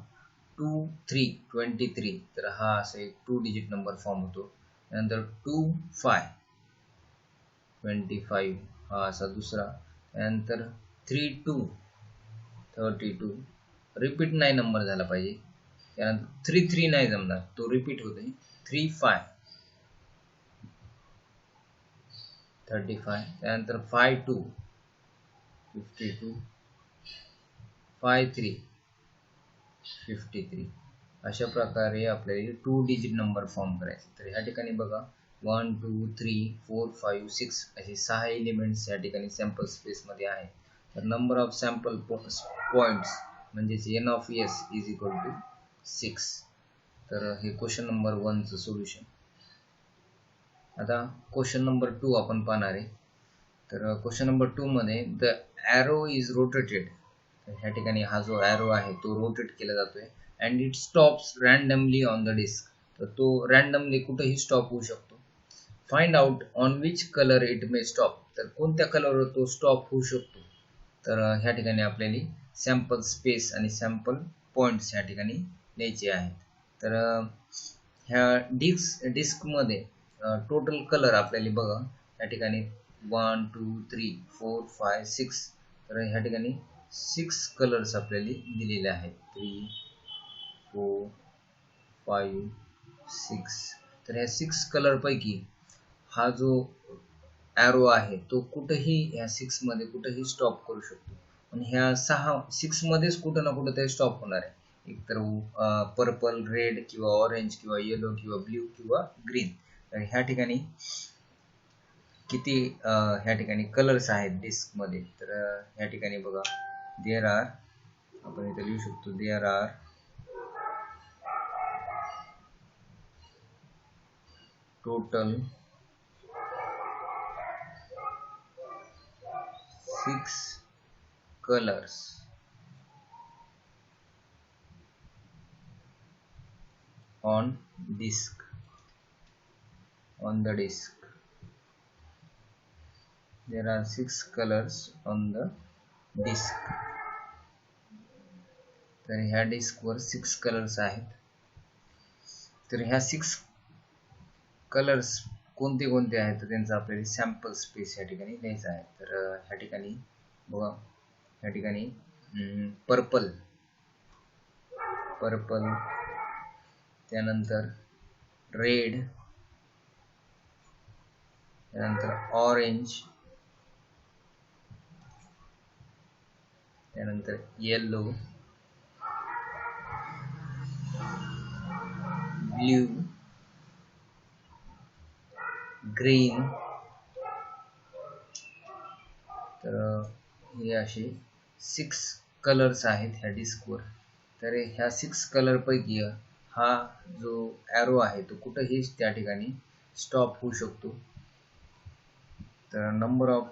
Speaker 1: 2 3 23, तर हा असा एक 2 डिजिट नंबर फॉर्म होतो. त्यानंतर 2 5 25 हा असा दुसरा. त्यानंतर 3 2 32, रिपीट नाही नंबर झाला पाहिजे. त्यानंतर 3 3 नाही जमणार, तो रिपीट होतोय. 3 5 35, त्यानंतर 5 2 52, 5 3 53. अशा प्रकारे आपल्याला 2 डिजिट नंबर फॉर्म करायचे. तर ह्या ठिकाणी बघा 1 2 3 4 5 6 असे 6 एलिमेंट्स या ठिकाणी सॅम्पल स्पेस मध्ये आहेत. तर नंबर ऑफ सॅम्पल पॉइंट्स म्हणजेच n of s is equal to 6. तर हे क्वेश्चन नंबर 1 चं सोल्युशन. आता क्वेश्चन नंबर 2 आपण पाहणार आहे. तर क्वेश्चन नंबर 2 मध्ये द ॲरो इज रोटेटेड. तर ह्या ठिकाणी हा जो ॲरो आहे तो रोटेट केला जातोय and it stops randomly on the disc. तर तो रँडमली कुठेही स्टॉप होऊ शकतो. Find out on which colour it may stop. तर कोणत्या कलरवर तो स्टॉप होऊ शकतो. तर ह्या ठिकाणी आपल्याला सॅम्पल स्पेस आणि सॅम्पल पॉइंट्स ह्या ठिकाणी द्यायचे आहेत. तर ह्या डिस्कमध्ये टोटल कलर आपल्याला बघा या ठिकाणी 1 2 3 4 5 6. तर ह्या ठिकाणी 6 कलर्स आपल्याला दिलेले आहेत. 3 4 5 6. तर ह्या 6 कलर पैकी हा जो ॲरो आहे तो कुठेही ह्या 6 मध्ये कुठेही स्टॉप करू शकतो. आणि ह्या 6 मध्येच कुठं ना कुठं तरी स्टॉप होणार आहे. एक तर पर्पल, रेड किंवा ऑरेंज किंवा येलो किंवा ब्ल्यू किंवा ग्रीन. तर ह्या ठिकाणी किती ह्या ठिकाणी कलर्स आहेत डिस्क मध्ये. तर ह्या ठिकाणी बघा देअर आर, आपण इथे लिहू शकतो there are total 6 colors on disk, on the disk. There are 6 colors on the disk. तर ह्या डिस्क वर 6 कलर्स आहेत. तर ह्या 6 कलर्स कोणते कोणते आहेत तर त्यांचा आपल्याला सॅम्पल स्पेस या ठिकाणी द्यायचा आहे. तर ह्या ठिकाणी बघा ह्या ठिकाणी पर्पल, पर्पल, त्यानंतर रेड, त्यानंतर ऑरेंज, त्यानंतर येलो, ब्ल्यू, ग्रीन. तर हे असे 6 कलर्स आहेत ह्या डिस्कवर. तर ह्या 6 कलर पैकी हा जो ॲरो आहे तो कुठेही त्या ठिकाणी स्टॉप होऊ शकतो. तर नंबर ऑफ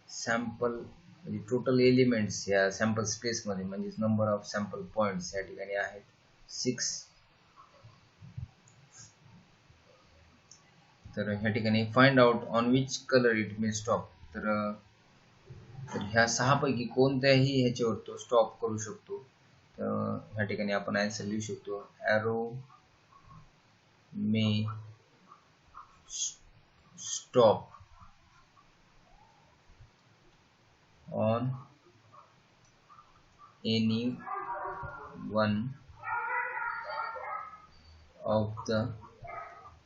Speaker 1: सॅम्पल म्हणजे टोटल एलिमेंट्स या सॅम्पल स्पेसमध्ये म्हणजेच नंबर ऑफ सॅम्पल पॉइंट्स या ठिकाणी आहेत 6. तर ह्या ठिकाणी find out on which colour it may stop. तर ह्या 6 पैकी कोणत्याही ह्याच्यावर तो स्टॉप करू शकतो. तर ह्या ठिकाणी आपण आन्सर लिहू शकतो arrow may stop on any one of the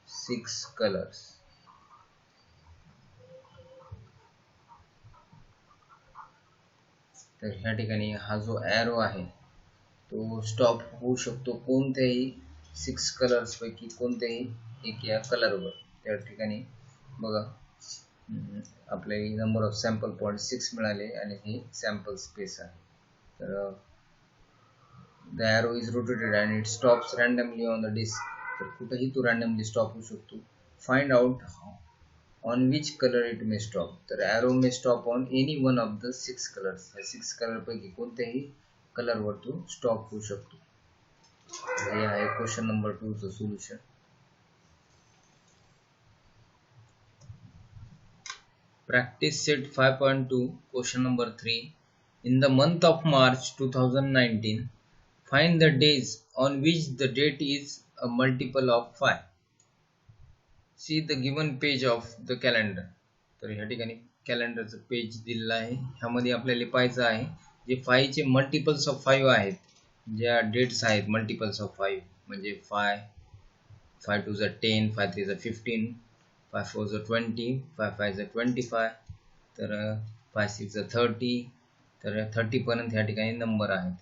Speaker 1: 6 colors. तर ह्या ठिकाणी हा जो ॲरो आहे तो स्टॉप होऊ शकतो कोणत्याही 6 कलर्स पैकी कोणत्याही एक या कलरवर. त्या ठिकाणी बघा आपले नंबर ऑफ सॅम्पल पॉइंट 6 मिळाले आणि हे सॅम्पल स्पेस आहे. तर the arrow is rotated and it stops randomly on the disk. तर कुठेही तो रँडमली स्टॉप होऊ शकतो. Find out on which colour it may stop. तर arrow may stop on any one of the 6 colours. या 6 colour पैकी कोणत्याही कलरवर तो स्टॉप होऊ शकतो. हे आहे क्वेश्चन नंबर 2 चं solution. Practice set 5.2 question number 3. In the month of March 2019, find the days on which the date is a multiple of 5. See the given page of the calendar. तर ह्या ठिकाणी कॅलेंडरचं page दिलेलं आहे. ह्यामध्ये आपल्याला पाहायचं आहे जे 5 चे मल्टिपल्स ऑफ 5 आहेत, ज्या डेट्स आहेत मल्टिपल्स ऑफ 5 म्हणजे 5 5 2 10, 5 3 15, 5 4 20, 5 5 25, तर 5 6 30, तर 30 पर्यंत ह्या ठिकाणी नंबर आहेत.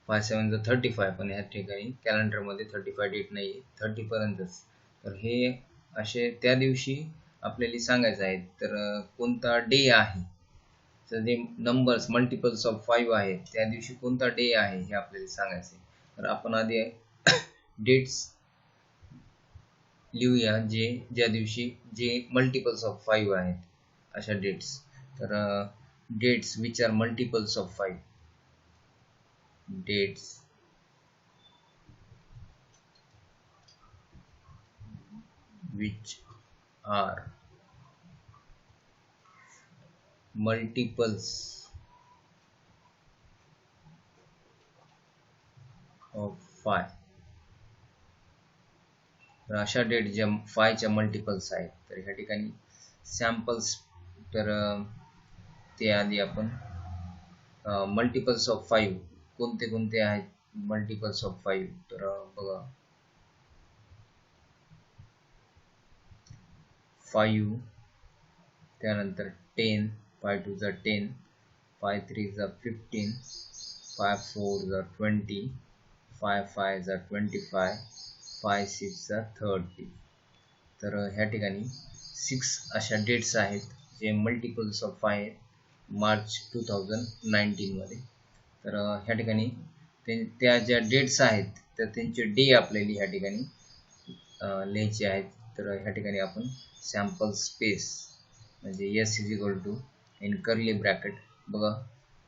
Speaker 1: 5 7 35, पण ह्या ठिकाणी कॅलेंडरमध्ये 35 डेट नाही आहे, 30 पर्यंतच. तर हे असे त्या दिवशी आपल्याला सांगायचं आहे. तर कोणता डे आहे, तर जे नंबर्स मल्टिपल्स ऑफ 5 आहे त्या दिवशी कोणता डे आहे हे आपल्याला सांगायचं आहे. तर आपण आधी डेट्स लिहूया ज्या दिवशी जे मल्टिपल्स ऑफ 5 आहेत अशा डेट्स. तर dates which are multiples of 5, dates which are multiples of 5. तर अशा डेट ज्या 5 च्या मल्टिपल्स आहेत. तर ह्या ठिकाणी सॅम्पल्स, तर ते आधी आपण मल्टिपल्स ऑफ 5 कोणते कोणते आहेत मल्टिपल्स ऑफ 5. तर बघा 5, त्यानंतर 10, 5 2 10, 5 3 15, 5 4 20, 5 5 25, 5 6 30. तर ह्या ठिकाणी 6 अशा डेट्स आहेत जे मल्टिपल्स ऑफ आहेत मार्च 2019 मध्ये. तर ह्या ठिकाणी त्या ज्या डेट्स आहेत तर त्यांचे डे आपल्याला ह्या ठिकाणी लिहायचे आहेत. तर ह्या ठिकाणी आपण सॅम्पल स्पेस म्हणजे S is equal to in curly bracket, बघा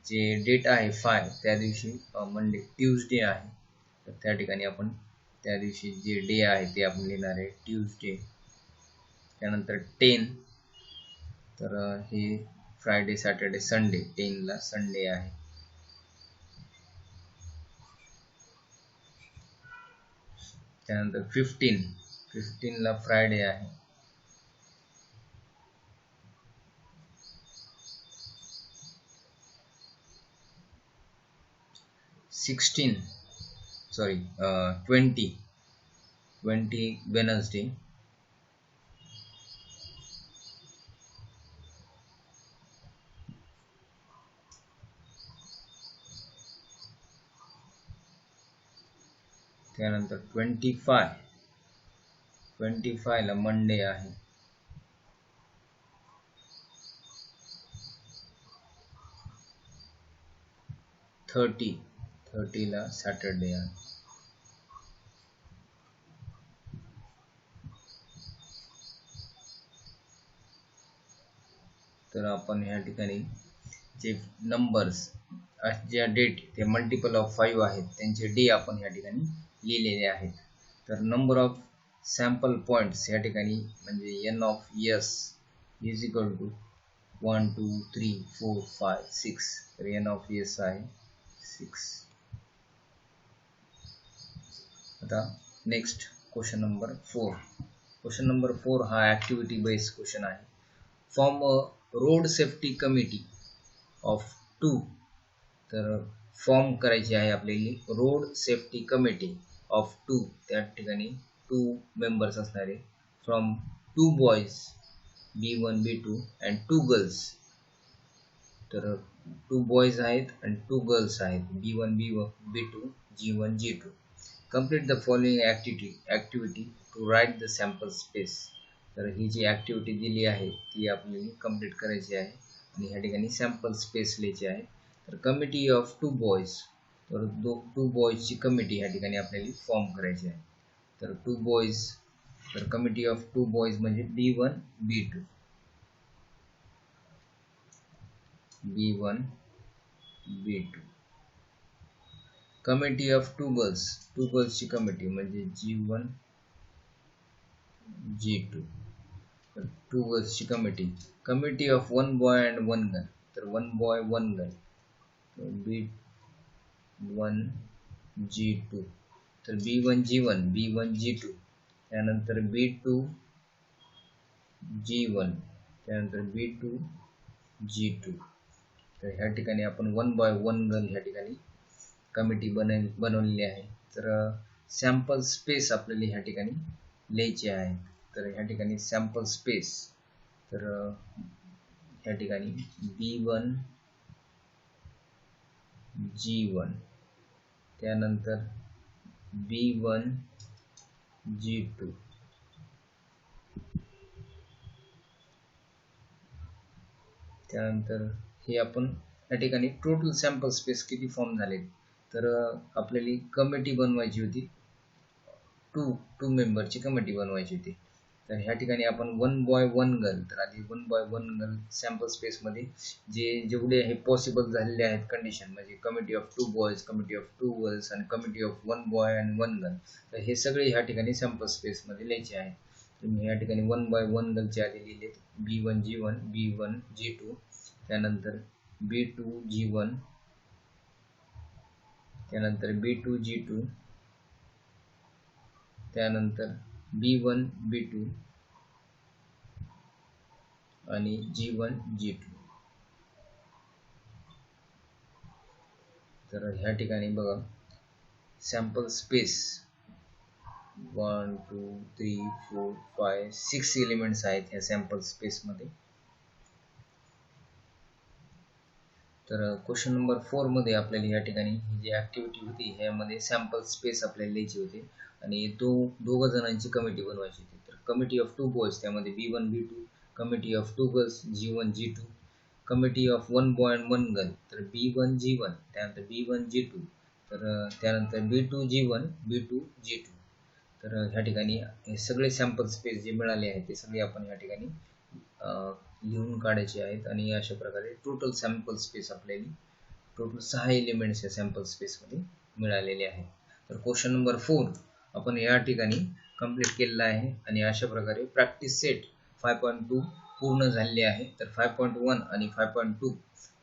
Speaker 1: जे डेट आहे 5 त्या दिवशी मंडे ट्यूजडे आहे. तर त्या ठिकाणी आपण त्या दिवशी जे डे आहे ते आपण लिहिणार आहे ट्यूजडे. त्यानंतर 10, तर हे फ्रायडे सॅटर्डे संडे, 10 ला संडे आहे. त्यानंतर 15 ला फ्रायडे आहे. 20 वेनसडे. त्यानंतर 25 ला मंडे आहे. 30 ला सॅटरडे आहे. तर आपण ह्या ठिकाणी जे नंबर्स ज्या डेट ते मल्टिपल ऑफ 5 आहेत त्यांचे डे आपण ह्या ठिकाणी लिहिलेले आहेत. तर नंबर ऑफ सॅम्पल पॉइंट्स या ठिकाणी म्हणजे N of S is equal to 1 2 3 4 5 6. तर एन ऑफ एस आहे 6. आता next question number 4. Question number 4 हा ऍक्टिव्हिटी बेस्ड क्वेश्चन आहे. Form a road safety committee of 2. तर फॉर्म करायची आहे आपल्याला रोड सेफ्टी कमिटी ऑफ 2. त्या ठिकाणी 2 मेंबर्स असणारे from 2 boys B1 B2 and 2 girls. तर 2 बॉयज आहेत आणि 2 गर्ल्स आहेत B1 B2 G1 G2. Complete the following activity to write the sample space. तर ही जी ऍक्टिव्हिटी दिली आहे ती आपल्याला कंप्लीट करायची आहे आणि ह्या ठिकाणी सॅम्पल स्पेस लिहायची आहे. तर कमिटी ऑफ 2 बॉयज, तर 2 बॉयजची कमिटी ह्या ठिकाणी आपल्याला फॉर्म करायची आहे. तर 2 बॉयज, तर कमिटी ऑफ 2 बॉयज म्हणजे B1 B2 B1 B2. Committee of 2 गर्ल्सची कमिटी म्हणजे G1 G2. 2 गर्ल्सची committee of 1 boy and 1 girl. तर 1 बॉय 1 गर्ल, B1 G2, तर B1 G1 B1 G2, त्यानंतर B2 G1, त्यानंतर B2 G2. तर ह्या ठिकाणी आपण 1 बॉय 1 गर्ल ह्या ठिकाणी कमिटी बनवलेली आहे. तर सॅम्पल स्पेस आपल्याला ह्या ठिकाणी लिहायची आहे. तर ह्या ठिकाणी सॅम्पल स्पेस, तर ह्या ठिकाणी B1 G1, त्यानंतर B1 G2, त्यानंतर हे आपण या ठिकाणी टोटल सॅम्पल स्पेस किती फॉर्म झाले. तर आपल्याला कमिटी बनवायची होती, टू मेंबरची कमिटी बनवायची होती. तर ह्या ठिकाणी आपण 1 बॉय 1 गर्ल, तर आधी 1 बॉय 1 गर्ल सॅम्पल स्पेसमध्ये जेवढे हे पॉसिबल झालेले आहेत कंडिशन, म्हणजे committee of 2 boys, committee of 2 girls आणि committee of 1 boy and 1 girl, तर हे सगळे ह्या ठिकाणी सॅम्पल स्पेसमध्ये लिहायचे आहे. तर मी या ठिकाणी 1 बॉय 1 गर्लचे आधी लिहिले, B1 G1 B1 G2, त्यानंतर B2 G1, त्यानंतर B2 G2, त्यानंतर B1 B2 आणि G1 G2. तर ह्या ठिकाणी बघा सॅम्पल स्पेस 1 2 3 4 5 6 एलिमेंट्स आहेत ह्या सॅम्पल स्पेसमध्ये. तर क्वेश्चन नंबर 4 मध्ये आपल्याला या ठिकाणी जी ऍक्टिव्हिटी होती ह्यामध्ये सॅम्पल स्पेस आपल्याला लिहायची होती आणि दोघं जणांची कमिटी बनवायची होती. तर कमिटी ऑफ 2 बॉयज त्यामध्ये B1 B2, committee of 2 girls G1 G2, committee of 1 boy and 1 girl, तर B1 G1, त्यानंतर B1 G2, तर त्यानंतर B2 G1 B2 G2. तर ह्या ठिकाणी हे सगळे सॅम्पल स्पेस जे मिळाले आहेत ते सगळे आपण ह्या ठिकाणी लिहून काढायचे आहेत. आणि अशा प्रकारे टोटल सॅम्पल स्पेस आपल्याला टोटल 6 एलिमेंट्स या सॅम्पल स्पेसमध्ये मिळालेले आहेत. तर क्वेश्चन नंबर 4 आपण या ठिकाणी कंप्लीट केलेला आहे आणि अशा प्रकारे प्रॅक्टिस सेट 5.2 पूर्ण झालेले आहे. तर 5.1 आणि 5.2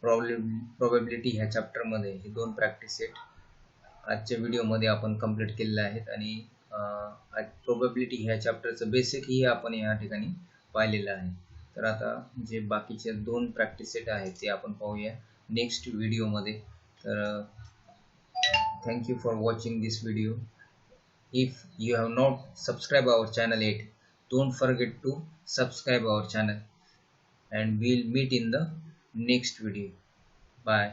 Speaker 1: प्रोबॅबिलिटी ह्या चॅप्टरमध्ये हे दोन प्रॅक्टिस सेट आजच्या व्हिडिओमध्ये आपण कंप्लीट केलेले आहेत आणि प्रोबॅबिलिटी ह्या चॅप्टरचं बेसिकही आपण या ठिकाणी पाहिलेलं आहे. तर आता जे बाकीचे दोन प्रॅक्टिस सेट आहेत ते आपण पाहूया नेक्स्ट व्हिडिओमध्ये. तर thank you for watching this video. If you have not subscribed our channel yet, don't forget to subscribe our channel and we'll meet in the next video. Bye.